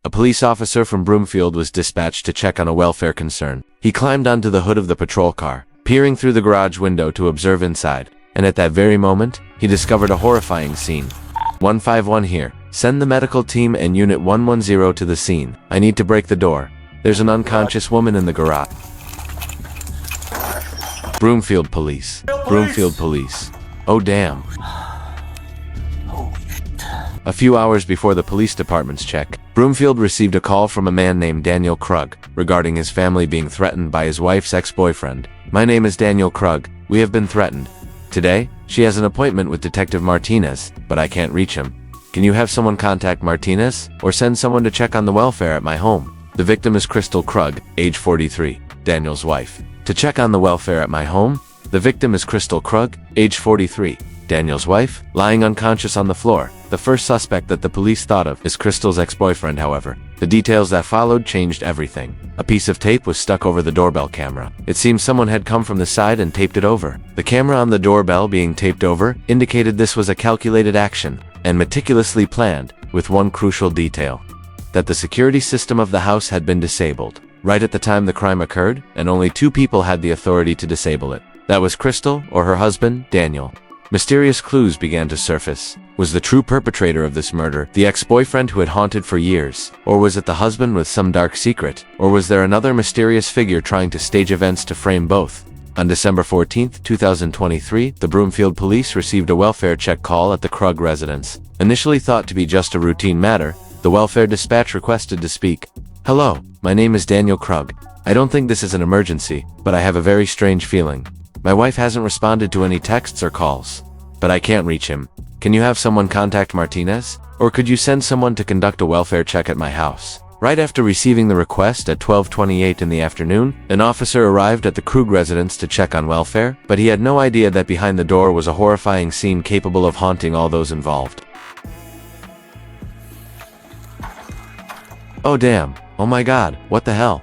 A police officer from Broomfield was dispatched to check on a welfare concern. He climbed onto the hood of the patrol car, peering through the garage window to observe inside, and at that very moment, he discovered a horrifying scene. 151 here. Send the medical team and Unit 110 to the scene. I need to break the door. There's an unconscious woman in the garage. Broomfield Police. Broomfield Police. Oh damn. A few hours before the police department's check, Broomfield received a call from a man named Daniel Krug regarding his family being threatened by his wife's ex-boyfriend. My name is Daniel Krug. We have been threatened. Today, she has an appointment with Detective Martinez, but I can't reach him. Can you have someone contact Martinez, or send someone to check on the welfare at my home? The victim is Kristil Krug, age 43, Daniel's wife. To check on the welfare at my home? The victim is Kristil Krug, age 43, Daniel's wife, lying unconscious on the floor. The first suspect that the police thought of is Kristil's ex-boyfriend, however. The details that followed changed everything. A piece of tape was stuck over the doorbell camera. It seems someone had come from the side and taped it over. The camera on the doorbell being taped over indicated this was a calculated action and meticulously planned, with one crucial detail: that the security system of the house had been disabled right at the time the crime occurred, and only two people had the authority to disable it. That was Kristil or her husband, Daniel. Mysterious clues began to surface. Was the true perpetrator of this murder the ex-boyfriend who had haunted for years? Or was it the husband with some dark secret? Or was there another mysterious figure trying to stage events to frame both? On December 14, 2023, the Broomfield police received a welfare check call at the Krug residence. Initially thought to be just a routine matter, the welfare dispatch requested to speak. Hello, my name is Daniel Krug. I don't think this is an emergency, but I have a very strange feeling. My wife hasn't responded to any texts or calls, but I can't reach him. Can you have someone contact Martinez? Or could you send someone to conduct a welfare check at my house? Right after receiving the request at 12:28 in the afternoon, an officer arrived at the Krug residence to check on welfare, but he had no idea that behind the door was a horrifying scene capable of haunting all those involved. Oh damn. Oh my god, what the hell?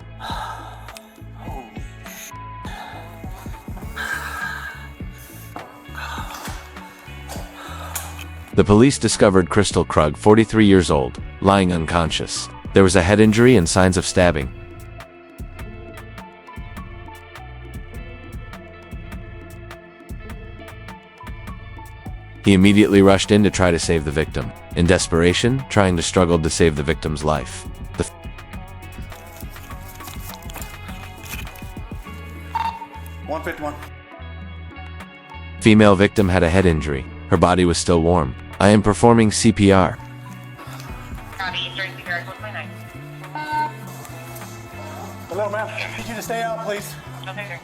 The police discovered Kristil Krug, 43 years old, lying unconscious. There was a head injury and signs of stabbing. He immediately rushed in to try to save the victim. In desperation, trying to struggle to save the victim's life. The 151. Female victim had a head injury. Her body was still warm. I am performing CPR. Hello, ma'am. I need you to stay out, please. Okay.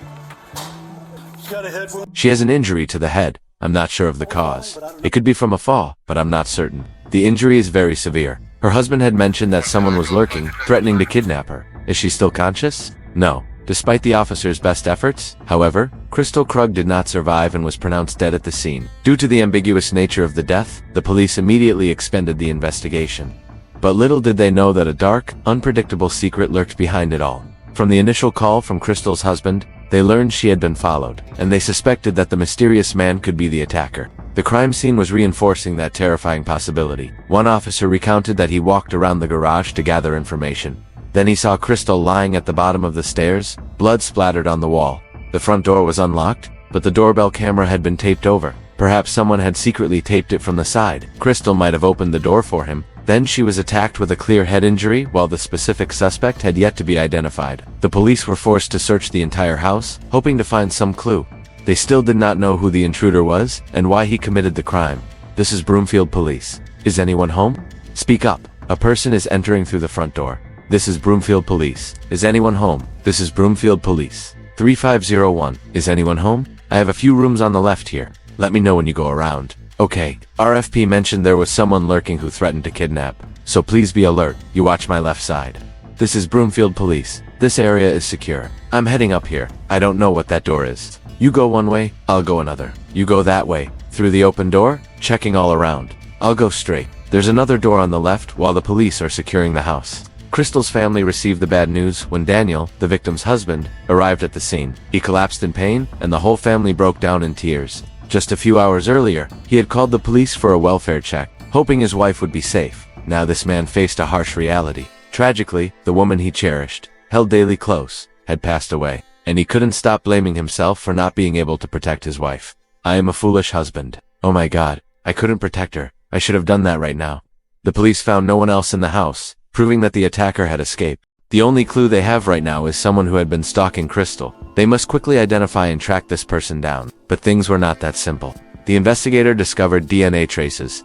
She's got a head wound. She has an injury to the head. I'm not sure of the cause. It could be from a fall, but I'm not certain. The injury is very severe. Her husband had mentioned that someone was lurking, threatening to kidnap her. Is she still conscious? No. Despite the officer's best efforts, however, Kristil Krug did not survive and was pronounced dead at the scene. Due to the ambiguous nature of the death, the police immediately expended the investigation. But little did they know that a dark, unpredictable secret lurked behind it all. From the initial call from Kristil's husband, they learned she had been followed, and they suspected that the mysterious man could be the attacker. The crime scene was reinforcing that terrifying possibility. One officer recounted that he walked around the garage to gather information. Then he saw Kristil lying at the bottom of the stairs, blood splattered on the wall. The front door was unlocked, but the doorbell camera had been taped over. Perhaps someone had secretly taped it from the side. Kristil might have opened the door for him. Then she was attacked with a clear head injury, while the specific suspect had yet to be identified. The police were forced to search the entire house, hoping to find some clue. They still did not know who the intruder was, and why he committed the crime. This is Broomfield Police. Is anyone home? Speak up. A person is entering through the front door. This is Broomfield Police. Is anyone home? This is Broomfield Police. 3501. Is anyone home? I have a few rooms on the left here. Let me know when you go around. Okay. RFP mentioned there was someone lurking who threatened to kidnap. So please be alert. You watch my left side. This is Broomfield Police. This area is secure. I'm heading up here. I don't know what that door is. You go one way, I'll go another. You go that way. Through the open door, checking all around. I'll go straight. There's another door on the left while the police are securing the house. Kristil's family received the bad news when Daniel, the victim's husband, arrived at the scene. He collapsed in pain, and the whole family broke down in tears. Just a few hours earlier, he had called the police for a welfare check, hoping his wife would be safe. Now this man faced a harsh reality. Tragically, the woman he cherished, held daily close, had passed away, and he couldn't stop blaming himself for not being able to protect his wife. I am a foolish husband. Oh my God, I couldn't protect her. I should have done that right now. The police found no one else in the house, proving that the attacker had escaped. The only clue they have right now is someone who had been stalking Kristil. They must quickly identify and track this person down. But things were not that simple. The investigator discovered DNA traces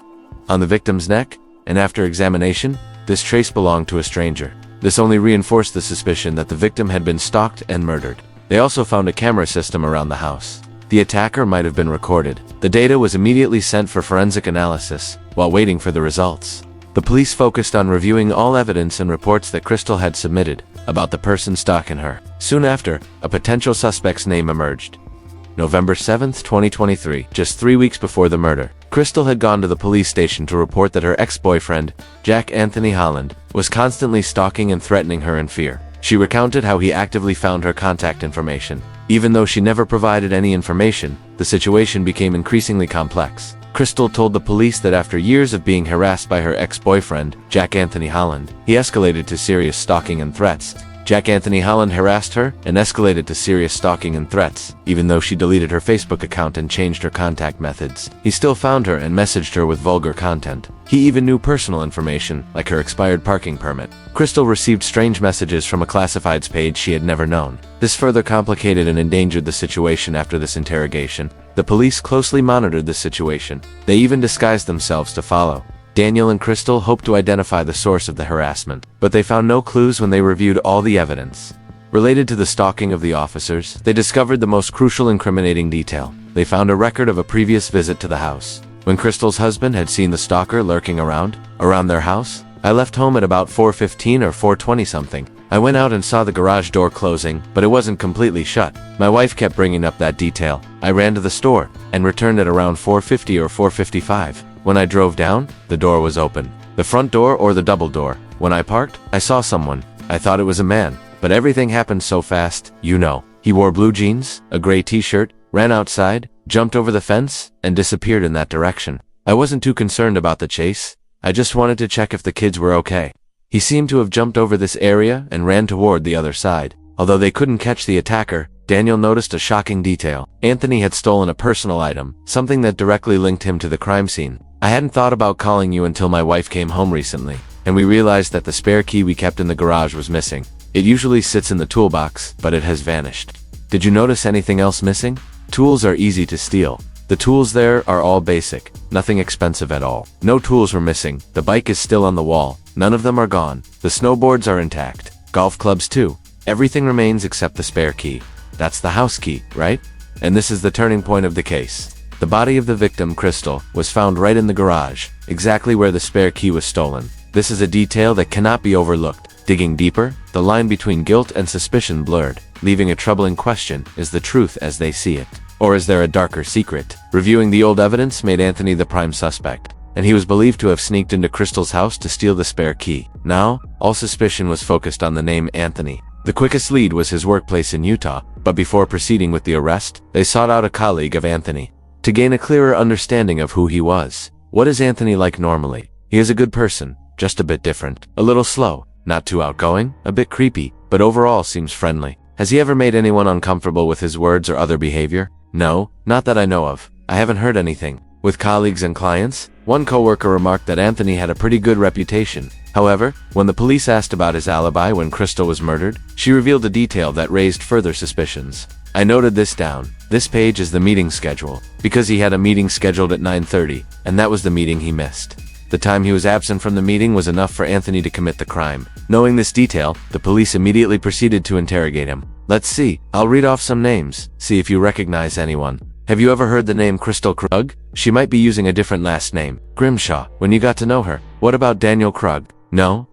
on the victim's neck, and after examination, this trace belonged to a stranger. This only reinforced the suspicion that the victim had been stalked and murdered. They also found a camera system around the house. The attacker might have been recorded. The data was immediately sent for forensic analysis, while waiting for the results. The police focused on reviewing all evidence and reports that Kristil had submitted about the person stalking her. Soon after, a potential suspect's name emerged. November 7, 2023, just 3 weeks before the murder, Kristil had gone to the police station to report that her ex-boyfriend, Jack Anthony Holland, was constantly stalking and threatening her in fear. She recounted how he actively found her contact information. Even though she never provided any information, the situation became increasingly complex. Kristil told the police that after years of being harassed by her ex-boyfriend, Jack Anthony Holland, he escalated to serious stalking and threats. Jack Anthony Holland harassed her and escalated to serious stalking and threats. Even though she deleted her Facebook account and changed her contact methods, he still found her and messaged her with vulgar content. He even knew personal information, like her expired parking permit. Kristil received strange messages from a classifieds page she had never known. This further complicated and endangered the situation after this interrogation. The police closely monitored the situation. They even disguised themselves to follow. Daniel and Kristil hoped to identify the source of the harassment, but they found no clues when they reviewed all the evidence. Related to the stalking of the officers, they discovered the most crucial incriminating detail. They found a record of a previous visit to the house. When Kristil's husband had seen the stalker lurking around their house, I left home at about 4:15 or 4:20 something. I went out and saw the garage door closing, but it wasn't completely shut. My wife kept bringing up that detail. I ran to the store and returned at around 4:50 or 4:55. When I drove down, the door was open. The front door or the double door. When I parked, I saw someone. I thought it was a man, but everything happened so fast, you know. He wore blue jeans, a gray t-shirt, ran outside, jumped over the fence, and disappeared in that direction. I wasn't too concerned about the chase. I just wanted to check if the kids were okay. He seemed to have jumped over this area and ran toward the other side. Although they couldn't catch the attacker, Daniel noticed a shocking detail. Anthony had stolen a personal item, something that directly linked him to the crime scene. I hadn't thought about calling you until my wife came home recently, and we realized that the spare key we kept in the garage was missing. It usually sits in the toolbox, but it has vanished. Did you notice anything else missing? Tools are easy to steal. The tools there are all basic, nothing expensive at all. No tools were missing. The bike is still on the wall. None of them are gone. The snowboards are intact. Golf clubs too. Everything remains except the spare key. That's the house key, right? And this is the turning point of the case. The body of the victim, Kristil, was found right in the garage, exactly where the spare key was stolen. This is a detail that cannot be overlooked. Digging deeper, the line between guilt and suspicion blurred, leaving a troubling question: is the truth as they see it? Or is there a darker secret? Reviewing the old evidence made Anthony the prime suspect, and he was believed to have sneaked into Kristil's house to steal the spare key. Now, all suspicion was focused on the name Anthony. The quickest lead was his workplace in Utah, but before proceeding with the arrest, they sought out a colleague of Anthony to gain a clearer understanding of who he was. What is Anthony like normally? He is a good person, just a bit different, a little slow, not too outgoing, a bit creepy, but overall seems friendly. Has he ever made anyone uncomfortable with his words or other behavior? No, not that I know of. I haven't heard anything. With colleagues and clients, one coworker remarked that Anthony had a pretty good reputation. However, when the police asked about his alibi when Kristil was murdered, she revealed a detail that raised further suspicions. I noted this down. This page is the meeting schedule, because he had a meeting scheduled at 9:30, and that was the meeting he missed. The time he was absent from the meeting was enough for Anthony to commit the crime. Knowing this detail, the police immediately proceeded to interrogate him. Let's see, I'll read off some names, see if you recognize anyone. Have you ever heard the name Kristil Krug? She might be using a different last name. Grimshaw, when you got to know her. What about Daniel Krug? No?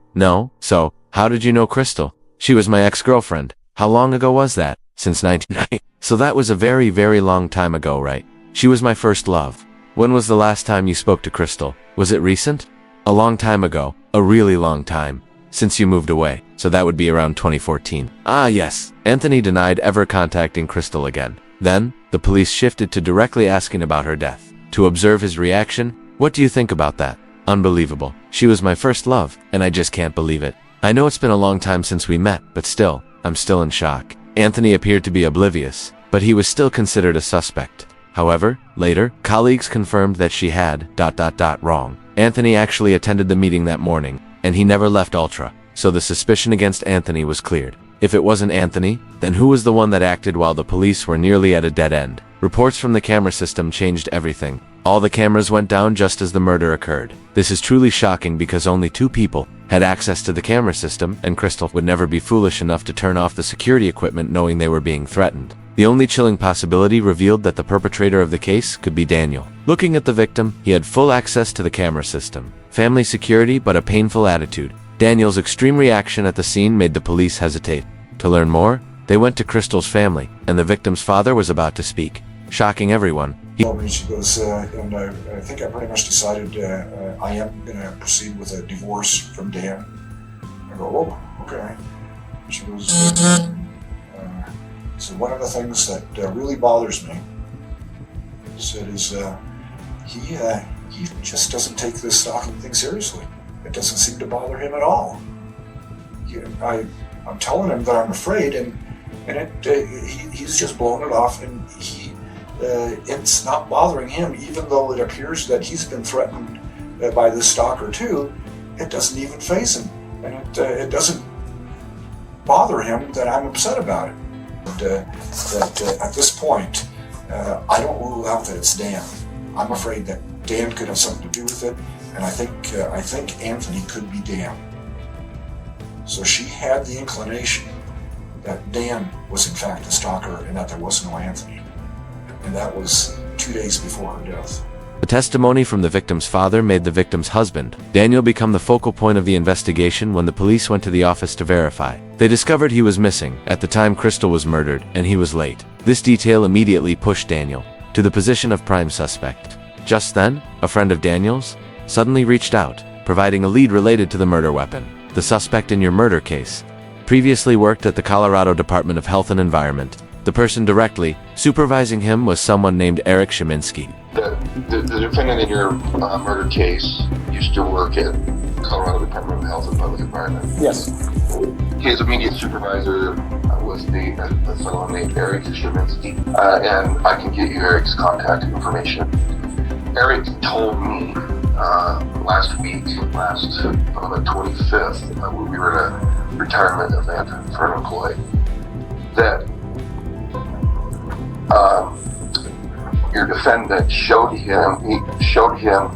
So, how did you know Kristil? She was my ex-girlfriend. How long ago was that? Since 1990. So that was a very, very long time ago, right? She was my first love. When was the last time you spoke to Kristil? Was it recent? A long time ago. A really long time. Since you moved away. So that would be around 2014. Ah, yes. Anthony denied ever contacting Kristil again. Then, the police shifted to directly asking about her death. To observe his reaction, what do you think about that? Unbelievable. She was my first love, and I just can't believe it. I know it's been a long time since we met, but still, I'm still in shock. Anthony appeared to be oblivious, but he was still considered a suspect. However, later, colleagues confirmed that she had ... wrong. Anthony actually attended the meeting that morning, and he never left Ultra, so the suspicion against Anthony was cleared. If it wasn't Anthony, then who was the one that acted while the police were nearly at a dead end? Reports from the camera system changed everything. All the cameras went down just as the murder occurred. This is truly shocking because only 2 people had access to the camera system, and Kristil would never be foolish enough to turn off the security equipment knowing they were being threatened. The only chilling possibility revealed that the perpetrator of the case could be Daniel. Looking at the victim, he had full access to the camera system. Family security, but a painful attitude. Daniel's extreme reaction at the scene made the police hesitate. To learn more, they went to Kristil's family, and the victim's father was about to speak. Shocking everyone, She goes, and I think I pretty much decided I am going to proceed with a divorce from Dan. I go, oh, okay. She goes, so one of the things that really bothers me, said, is he just doesn't take this stalking thing seriously. It doesn't seem to bother him at all. I'm telling him that I'm afraid, and he's just blowing it off, and it's not bothering him, even though it appears that he's been threatened by this stalker too. It doesn't even faze him, and it doesn't bother him that I'm upset about it. That at this point, I don't rule out that it's Dan. I'm afraid that Dan could have something to do with it, and I think Anthony could be Dan. So she had the inclination that Dan was in fact the stalker and that there was no Anthony. And that was 2 days before her death. The testimony from the victim's father made the victim's husband, Daniel, become the focal point of the investigation when the police went to the office to verify. They discovered he was missing at the time Kristil was murdered, and he was late. This detail immediately pushed Daniel to the position of prime suspect. Just then, a friend of Daniel's suddenly reached out, providing a lead related to the murder weapon. The suspect in your murder case previously worked at the Colorado Department of Health and Environment. The person directly supervising him was someone named Eric Sheminsky. The defendant in your murder case used to work at Colorado Department of Health and Public Environment. Yes. His immediate supervisor was a fellow named Eric Sheminsky, and I can get you Eric's contact information. Eric told me last week, on the 25th, we were at a retirement event for an employee, that your defendant showed him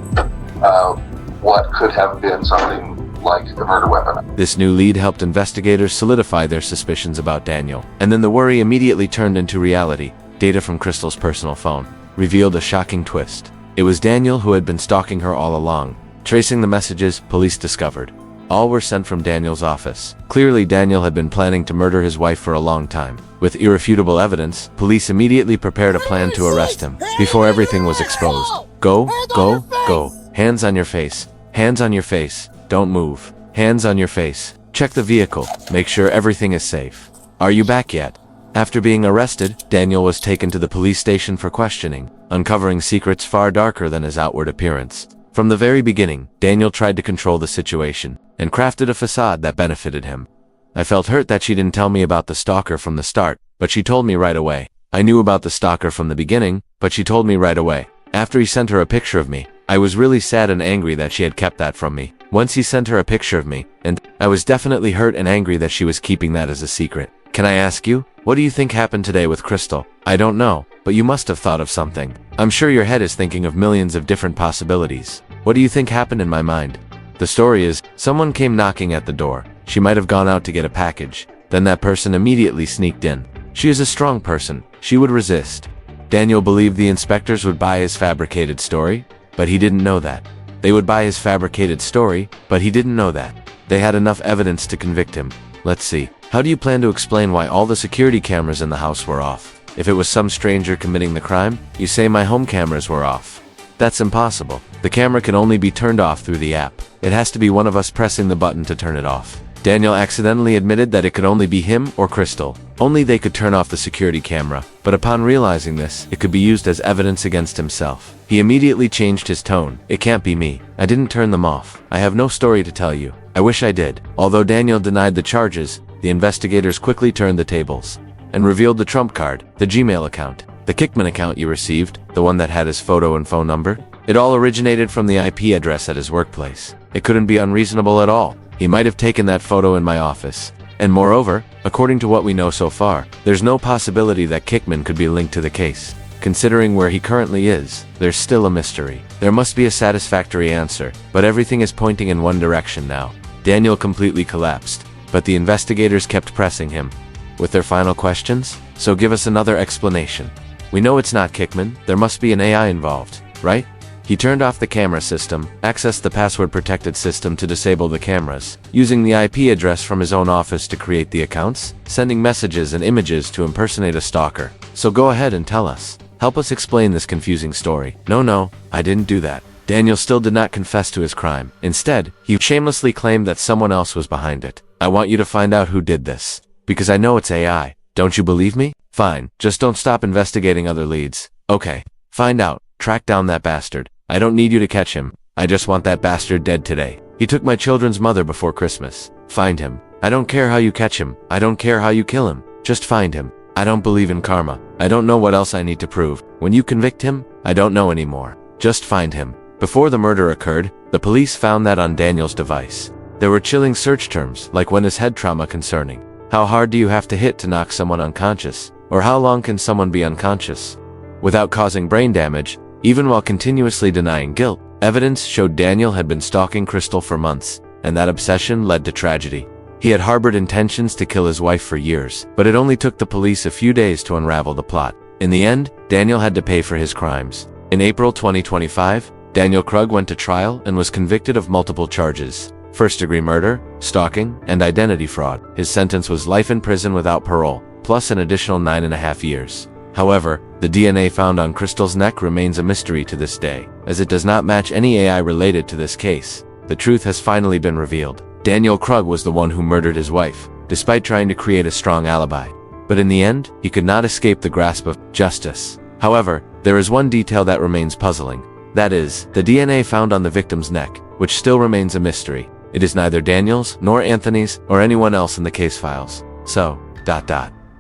what could have been something like the murder weapon. This new lead helped investigators solidify their suspicions about Daniel, and then the worry immediately turned into reality. Data from Kristil's personal phone revealed a shocking twist. It was Daniel who had been stalking her all along. Tracing the messages, police discovered all were sent from Daniel's office. Clearly, Daniel had been planning to murder his wife for a long time. With irrefutable evidence, police immediately prepared a plan to arrest him before everything was exposed. Go, go, go. Hands on your face. Hands on your face. Don't move. Hands on your face. Check the vehicle. Make sure everything is safe. Are you back yet? After being arrested, Daniel was taken to the police station for questioning, uncovering secrets far darker than his outward appearance. From the very beginning, Daniel tried to control the situation and crafted a facade that benefited him. I felt hurt that she didn't tell me about the stalker from the start, but she told me right away. I knew about the stalker from the beginning, but she told me right away. After he sent her a picture of me, I was really sad and angry that she had kept that from me. Once he sent her a picture of me, and I was definitely hurt and angry that she was keeping that as a secret. Can I ask you, what do you think happened today with Kristil? I don't know, but you must have thought of something. I'm sure your head is thinking of millions of different possibilities. What do you think happened in my mind? The story is, someone came knocking at the door. She might have gone out to get a package. Then that person immediately sneaked in. She is a strong person. She would resist. Daniel believed the inspectors would buy his fabricated story, but he didn't know that. They would buy his fabricated story, but he didn't know that. They had enough evidence to convict him. Let's see. How do you plan to explain why all the security cameras in the house were off? If it was some stranger committing the crime, you say my home cameras were off. That's impossible. The camera can only be turned off through the app. It has to be one of us pressing the button to turn it off. Daniel accidentally admitted that it could only be him or Kristil. Only they could turn off the security camera, but upon realizing this, it could be used as evidence against himself. He immediately changed his tone. It can't be me. I didn't turn them off. I have no story to tell you. I wish I did. Although Daniel denied the charges, the investigators quickly turned the tables and revealed the trump card, the Gmail account. The Kickman account you received, the one that had his photo and phone number, it all originated from the IP address at his workplace. It couldn't be unreasonable at all. He might have taken that photo in my office. And moreover, according to what we know so far, there's no possibility that Kickman could be linked to the case. Considering where he currently is, there's still a mystery. There must be a satisfactory answer, but everything is pointing in one direction now. Daniel completely collapsed, but the investigators kept pressing him with their final questions. So give us another explanation. We know it's not Kickman. There must be an AI involved, right? He turned off the camera system, accessed the password-protected system to disable the cameras, using the IP address from his own office to create the accounts, sending messages and images to impersonate a stalker. So go ahead and tell us. Help us explain this confusing story. No, I didn't do that. Daniel still did not confess to his crime. Instead, he shamelessly claimed that someone else was behind it. I want you to find out who did this. Because I know it's AI. Don't you believe me? Fine, just don't stop investigating other leads. Okay, find out. Track down that bastard. I don't need you to catch him. I just want that bastard dead today. He took my children's mother before Christmas. Find him. I don't care how you catch him. I don't care how you kill him. Just find him. I don't believe in karma. I don't know what else I need to prove. When you convict him, I don't know anymore. Just find him. Before the murder occurred, the police found that on Daniel's device. There were chilling search terms, like when is head trauma concerning? How hard do you have to hit to knock someone unconscious? Or how long can someone be unconscious without causing brain damage? Even while continuously denying guilt, evidence showed Daniel had been stalking Kristil for months, and that obsession led to tragedy. He had harbored intentions to kill his wife for years, but it only took the police a few days to unravel the plot. In the end, Daniel had to pay for his crimes. In April 2025, Daniel Krug went to trial and was convicted of multiple charges: first-degree murder, stalking, and identity fraud. His sentence was life in prison without parole, plus an additional 9.5 years. However, the DNA found on Kristil's neck remains a mystery to this day, as it does not match any AI related to this case. The truth has finally been revealed. Daniel Krug was the one who murdered his wife, despite trying to create a strong alibi. But in the end, he could not escape the grasp of justice. However, there is one detail that remains puzzling. That is, the DNA found on the victim's neck, which still remains a mystery. It is neither Daniel's, nor Anthony's, or anyone else in the case files. So, ...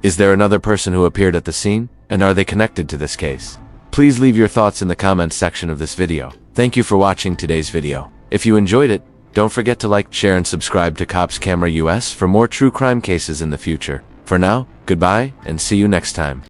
Is there another person who appeared at the scene? And are they connected to this case? Please leave your thoughts in the comments section of this video. Thank you for watching today's video. If you enjoyed it, don't forget to like, share, and subscribe to Cops Camera US for more true crime cases in the future. For now, goodbye, and see you next time.